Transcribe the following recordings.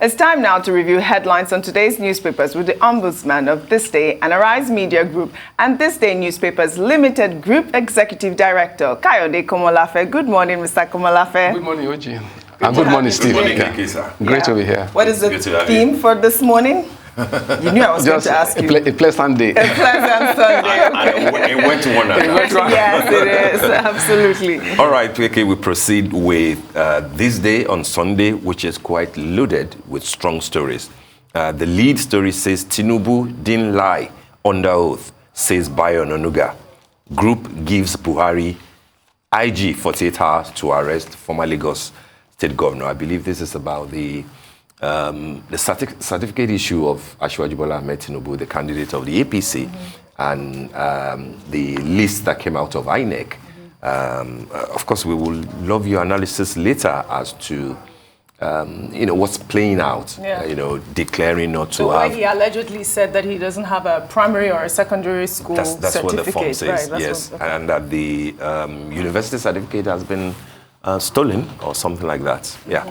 It's time now to review headlines on today's newspapers with the Ombudsman of This Day and Arise Media Group and This Day Newspapers Limited Group Executive Director, Kayode Komolafe. Good morning, Mr. Komolafe. Good morning, Oji. And good morning, Steve. Good morning, sir. Great to be here. What is the theme for this morning? You knew I was going to ask you. A pleasant day. A pleasant Sunday. Okay. It went to one another. Yes, it is. Absolutely. All right, okay, we proceed with This Day on Sunday, which is quite loaded with strong stories. The lead story says, Tinubu didn't lie under oath, says Bayo Onanuga. Group gives Buhari IG 48 hours to arrest former Lagos State Governor. I believe this is about the certificate issue of Asiwaju Bola Ahmed Tinubu, the candidate of the APC, and the list that came out of INEC. Of course, we will love your analysis later as to what's playing out. Declaring not to have. He allegedly said that he doesn't have a primary or a secondary school that's certificate. What the form says. Right, yes, and that the university certificate has been stolen or something like that. Yeah.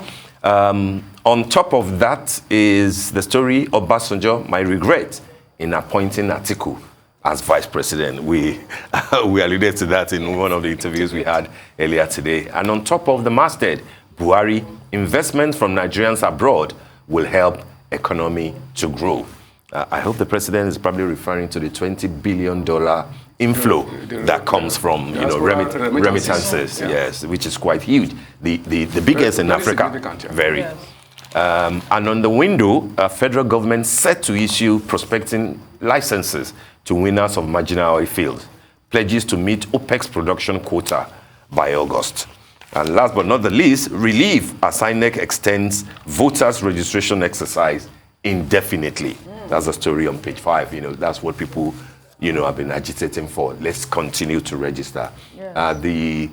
On top of that is the story of Obasanjo, my regret in appointing Atiku as vice president. We alluded to that in one of the interviews we had earlier today. And on top of the masthead, Buhari, investments from Nigerians abroad will help economy to grow. I hope the president is probably referring to the $20 billion inflow that comes from remittances, yes, which is quite huge. The biggest in Africa. Very. Yes. And on the window, federal government set to issue prospecting licenses to winners of marginal oil fields. Pledges to meet OPEC's production quota by August. And last but not the least, relief as INEC extends voters registration exercise indefinitely. That's the story on page 5. That's what people have been agitating for. Let's continue to register. Yes.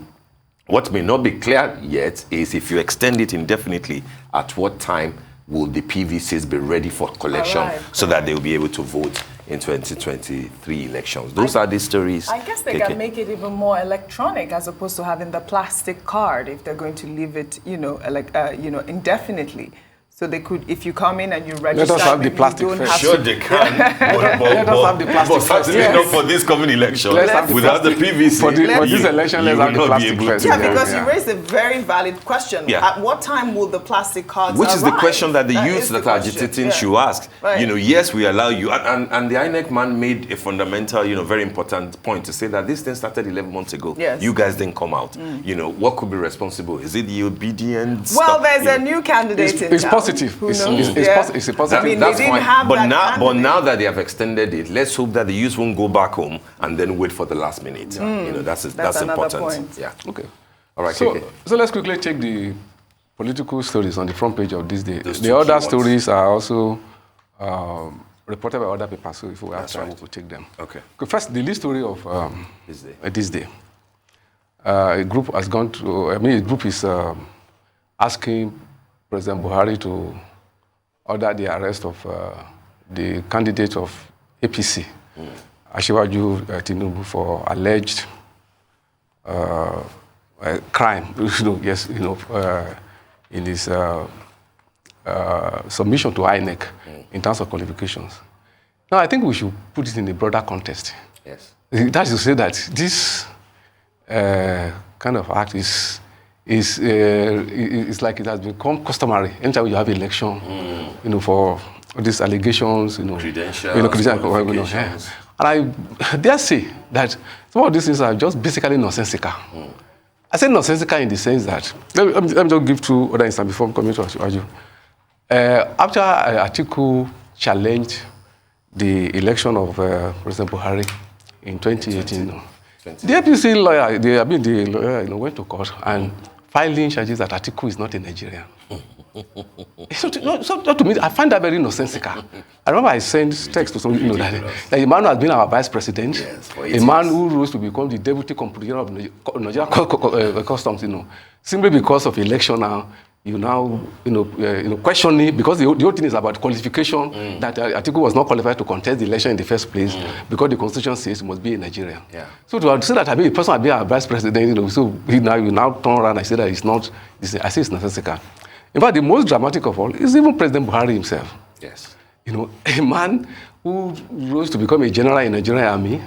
What may not be clear yet is if you extend it indefinitely, at what time will the PVCs be ready for collection so that they will be able to vote in 2023 elections? Those are the stories. I guess they can make it even more electronic as opposed to having the plastic card if they're going to leave it, indefinitely. So they could, if you come in and you register, let us have the plastic first. Sure, they can. Let us have the plastic first. Not for this coming election. Without the PVC. For this election, let's have the plastic first. Yeah, because you raised a very valid question. Yeah. At what time will the plastic cards Which is arrive? the question that the youths that are agitating should ask. Right. Yes, we allow you. And the INEC man made a fundamental, very important point to say that this thing started 11 months ago. Yes. You guys didn't come out. What could be responsible? Is it the obedience? Well, there's a new candidate in It's town. positive. It's a positive. I mean, that's they didn't fine. have But that now that they have extended it, let's hope that the youth won't go back home and then wait for the last minute. That's important. Point. Yeah. Okay. All right. So let's quickly take the political stories on the front page of This Day. The other stories are also reported by other papers. So if we have time, we will take them. Okay. First, the lead story of This Day. A group has gone to. A group is asking President Buhari to order the arrest of the candidate of APC, Asiwaju Tinubu, for alleged crime. In his submission to INEC in terms of qualifications. Now, I think we should put it in a broader context. Yes. That is to say that this kind of act is like it has become customary anytime you have election, for these allegations, credentials, And I dare say that some of these things are just basically nonsensical. I say nonsensical in the sense that, let me just give two other instances before coming to Asiwaju. After Atiku challenged the election of President Buhari in 2018, the APC lawyer, went to court and filing charges that Atiku is not a Nigerian. So to me, I find that very nonsensical. I remember I sent text to someone, that a man who has been our vice president, a man who rose to become the deputy comptroller of Nigerian Customs, simply because of election now, you now, questioning, because the whole thing is about qualification, that Atiku was not qualified to contest the election in the first place, because the constitution says he must be a Nigerian. Yeah. So to say that a person will be our vice president, so you now turn around and say that it's not, I say it's nonsensical. In fact, the most dramatic of all is even President Buhari himself. Yes. You know, a man who rose to become a general in the Nigerian army,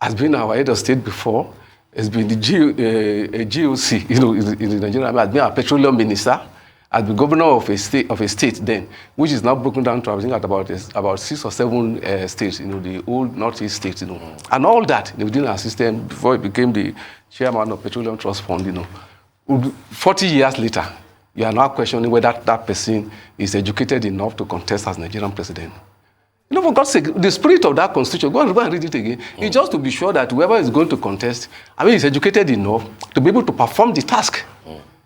has been our head of state before, has been the GOC, you know, in the Nigerian army, has been our petroleum minister, has been governor of a state then, which is now broken down to, I think, at about 6 or 7 states, you know, the old Northeast states, you know. And all that within our system before he became the chairman of Petroleum Trust Fund, you know. 40 years later, you are now questioning whether that person is educated enough to contest as Nigerian president. You know, for God's sake, the spirit of that constitution, go and read it again, is just to be sure that whoever is going to contest, I mean, is educated enough to be able to perform the task.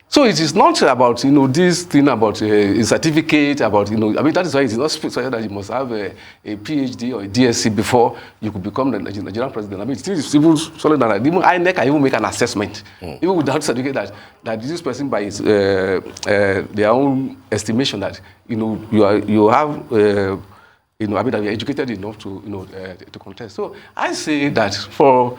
So it is not about, you know, this thing about a certificate, about, you know, I mean, that is why it is not special that you must have a PhD or a DSc before you could become the Nigerian president. I mean, it is even solid that even INEC can even make an assessment, even without certificate, that this person by his, their own estimation that, you know, you have, you know, I mean, that you're educated enough to, you know, to contest. So I say that for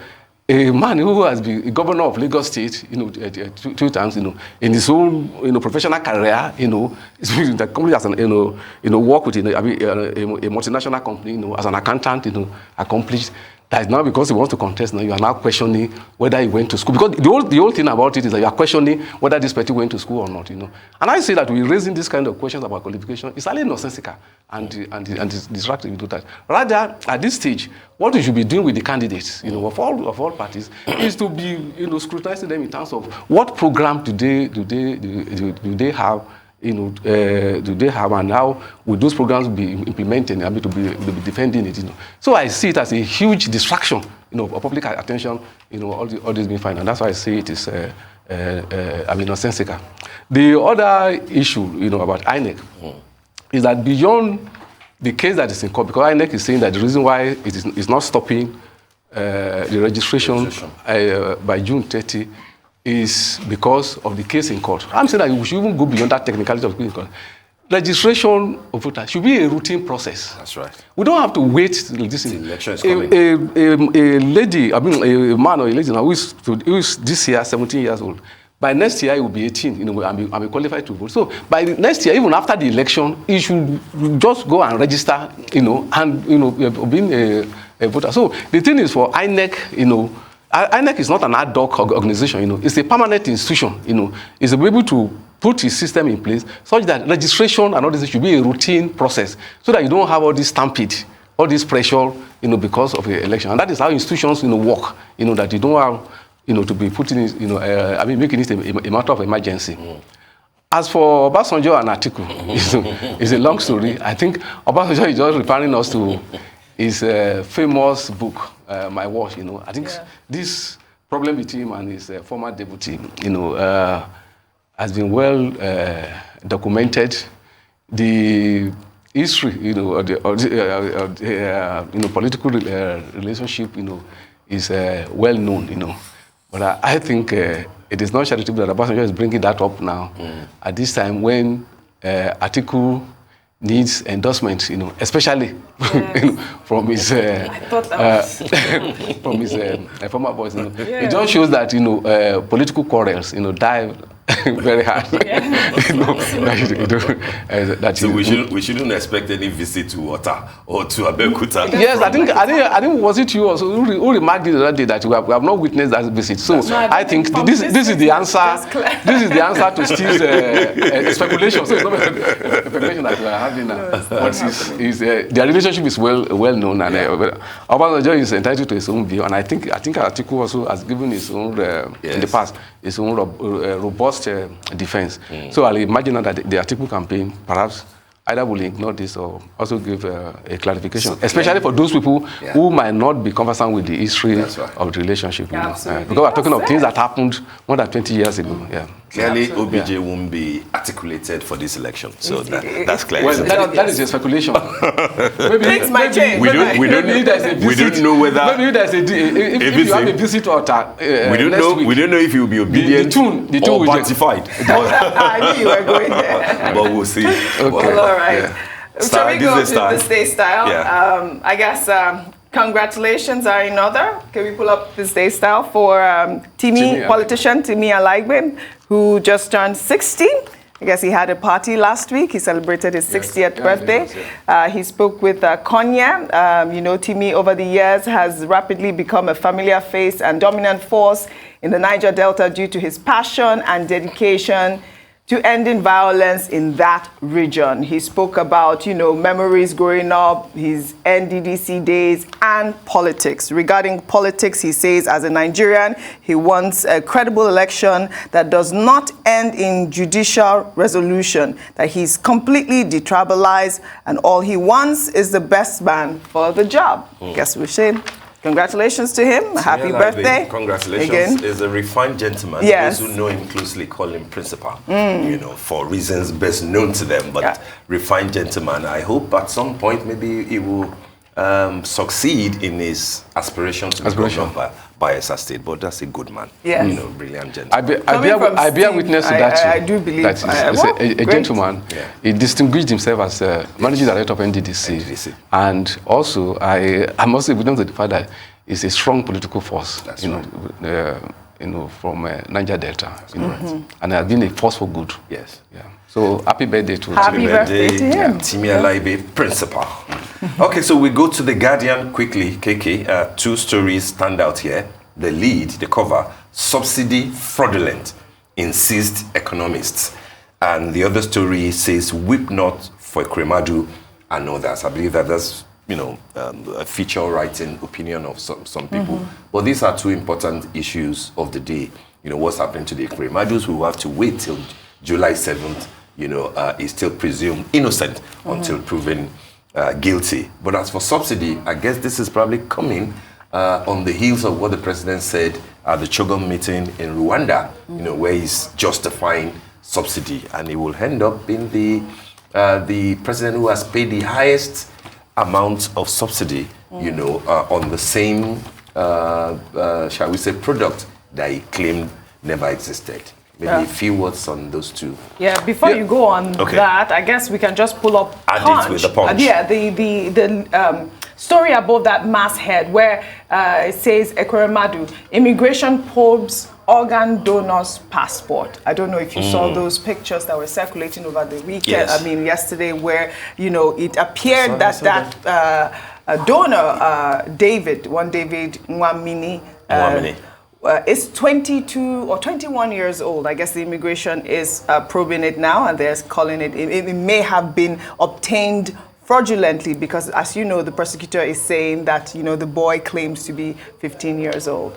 a man who has been a governor of Lagos State, you know, 2 times, you know, in his own, you know, professional career, you know, the company has an, you know, work with, you know, I mean, a multinational company, you know, as an accountant, you know, accomplished. That is now because he wants to contest. Now you are now questioning whether he went to school, because the whole thing about it is that you are questioning whether this person went to school or not, you know. And I say that we're raising this kind of questions about qualification. It's highly nonsensical and distracting to do that. Rather, at this stage, what we should be doing with the candidates, you know, of all parties, is to be, you know, scrutinizing them in terms of what program do they have. You know, do they have, and how will those programs be implemented and to be defending it? You know, so I see it as a huge distraction, you know, of public attention. You know, all this being fine, and that's why I say it is, I mean, nonsensical. The other issue, you know, about INEC is that beyond the case that is in court, because INEC is saying that the reason why it is not stopping the registration by June 30. Is because of the case in court. I'm saying that we should even go beyond that technicality of case in court. Registration of voters should be a routine process. That's right. We don't have to wait till this. The election is coming. A lady, I mean, a man or a lady now who is this year 17 years old. By next year, he will be 18, you know, and be qualified to vote. So by next year, even after the election, he should just go and register, you know, and, you know, being a voter. So the thing is for INEC, you know, INEC is not an ad hoc organization, you know. It's a permanent institution, you know. It's able to put a system in place such that registration and all this should be a routine process, so that you don't have all this stampede, all this pressure, you know, because of the election. And that is how institutions, you know, work, you know, that you don't have, you know, to be putting it, you know, I mean, making it a matter of emergency. As for Obasanjo and Atiku, it's a long story. I think Obasanjo is just referring us to his famous book, My Watch, you know. I think this problem between him and his former deputy, you know, has been well documented. The history, you know, you know, political relationship, you know, is well known, you know. But I think it is not charitable that Obasanjo is bringing that up now at this time when Atiku needs endorsement, you know, especially you know, from his from his former boss. You know. It just shows that, you know, political quarrels, you know, die very hard. You know, so we shouldn't expect any visit to Ota or to Abeokuta. Yes, I think was it you also who remarked the other day that we have not witnessed that visit. So I think this is the answer. This is the answer to Steve's speculation. So it's not a speculation that we are having now. But their relationship is well known, and Obasanjo is entitled to his own view, and I think Atiku also has given his own in the past his own robust defense. So I'll imagine that the Atiku campaign perhaps either will ignore this or also give a clarification, especially for those people who might not be conversant with the history of the relationship. You know? Because we're talking of things that happened more than 20 years ago. Yeah. Clearly, OBJ won't be articulated for this election, so that's clear. Well, that is a speculation. Things might change. We don't know whether maybe there's if you have a visit to Ota, we don't know if he will be obedient the tune or participed. I knew you were going there. But we'll see. Okay. Well, all right. Shall we go to the state style? Yeah. I guess congratulations are in order. Can we pull up the state style for politician Timi Alaigbe, who just turned 60? I guess he had a party last week. He celebrated his 60th birthday. He spoke with Konya. You know, Timi over the years has rapidly become a familiar face and dominant force in the Niger Delta due to his passion and dedication to ending violence in that region. He spoke about, you know, memories growing up, his NDDC days, and politics. Regarding politics, he says, as a Nigerian, he wants a credible election that does not end in judicial resolution, that he's completely detribalized, and all he wants is the best man for the job. Guess we're saying. Congratulations to him. Happy birthday. Congratulations. Again. He's a refined gentleman. Yes. Those who know him closely call him principal, you know, for reasons best known to them. But refined gentleman. I hope at some point maybe he will succeed in his aspiration to become by State. But that's a good man. Yeah. You know, brilliant gentleman. I bear witness to that. I do believe that a gentleman. Yeah. He distinguished himself as managing director of NDDC. And also, I must say, witness to the fact that he's a strong political force. That's you know, from Niger Delta. You know, and has been a force for good. Yes. Yeah. So happy birthday to him. Happy birthday to him. Timi Alaibe, principal. Okay, so we go to The Guardian quickly, KK. Two stories stand out here. The lead, the cover, subsidy fraudulent, insist economists. And the other story says, whip not for Kremadu and others. I believe that that's, you know, a feature writing opinion of some people. But these are two important issues of the day. You know, what's happening to the Kremadus who have to wait till July 7th, you know, is still presumed innocent until proven guilty. But as for subsidy, I guess this is probably coming on the heels of what the president said at the Chogom meeting in Rwanda, you know, where he's justifying subsidy. And he will end up being the president who has paid the highest amount of subsidy, you know, on the same, shall we say, product that he claimed never existed. Maybe a few words on those two. Yeah, before you go on that, I guess we can just pull up Punch. With the Punch. Yeah, the story above that masthead where it says Ekweremadu, immigration probes organ donors passport. I don't know if you saw those pictures that were circulating over the weekend. Yes. I mean, yesterday, where, you know, it appeared that donor, David Nwamini, is 22 or 21 years old. I guess the immigration is probing it now, and they're calling it may have been obtained fraudulently, because, as you know, the prosecutor is saying that, you know, the boy claims to be 15 years old.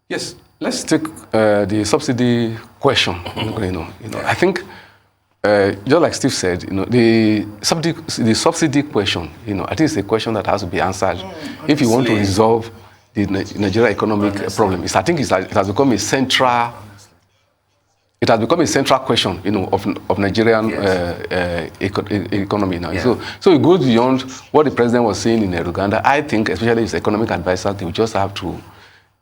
Yes, let's take the subsidy question. You know, I think, just like Steve said, you know, the subsidy question, you know, I think it's a question that has to be answered if you want to resolve the Nigeria economic problem. I think it has become a central. It has become a central question, you know, of Nigerian economy now. Yeah. So it goes beyond what the president was saying in Uganda. I think, especially his economic advisor, they will just have to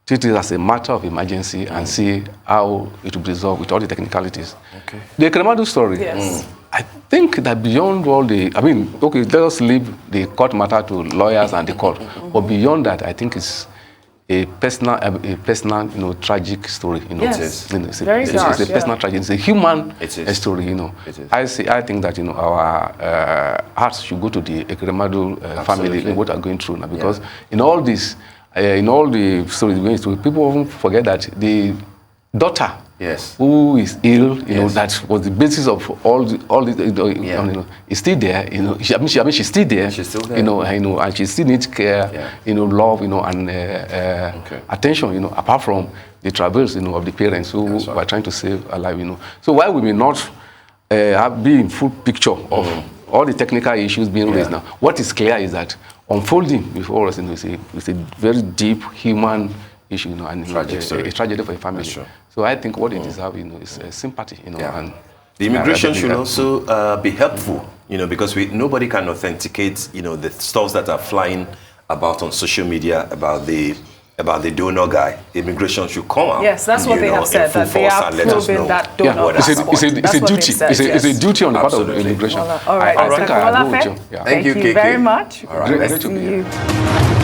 treat it as a matter of emergency and see how it will be resolved with all the technicalities. Okay. The Kremadu story. Yes. I think that beyond all let us leave the court matter to lawyers and the court. But beyond that, I think it's a personal, you know, tragic story. You know, yes. It's a personal tragedy. It's a human story. You know, I think that, you know, our hearts should go to the Ekweremadu family in what are going through now, because in all this, in all the stories going through, people often forget that the daughter, who is ill, you know, that was the basis of all this, you know, is still there. You know, she's still there. She's still there. You know, and she still needs care, you know, love, you know, and attention, you know, apart from the troubles, you know, of the parents who were trying to save her life, you know. So while we may not be in full picture of all the technical issues being raised now, what is clear is that unfolding before us, you know, is a very deep human issue, you know, and a tragedy for a family. So I think what it deserves, you know, is sympathy, you know. And the immigration should also be helpful, you know, because nobody can authenticate, you know, the stuff that are flying about on social media about the donor guy. Immigration should come out. Yes, that's what they have said, that they are proving that donor passport. It's a duty on the part of immigration. All right, I think I agree with you. Thank you very much. All right, great to be here.